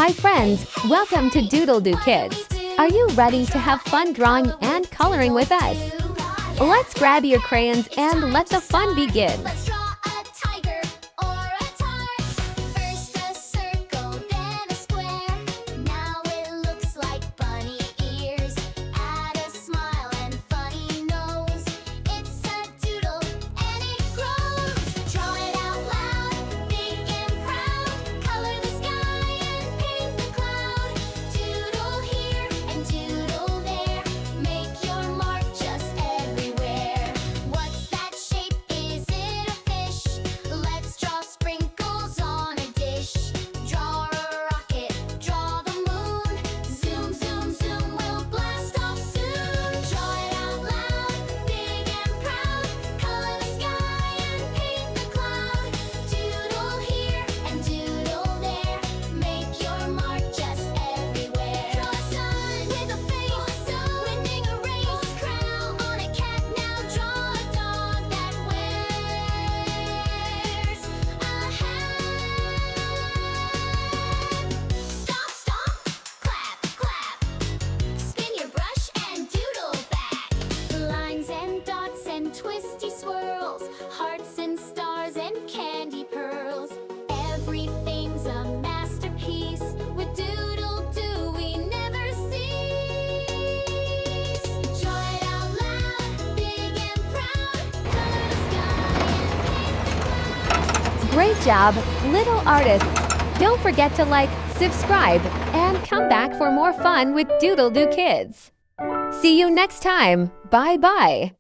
Hi friends, welcome to DoodleDoo Kids. Are you ready to have fun drawing and coloring with us? Let's grab your crayons and let the fun begin. Twisty swirls, hearts and stars and candy pearls. Everything's a masterpiece. With DoodleDoo we never cease. Draw it out loud, big and proud. Color the sky and paint the clouds. Great job, little artists! Don't forget to like, subscribe, and come back for more fun with DoodleDoo Kids. See you next time. Bye-bye.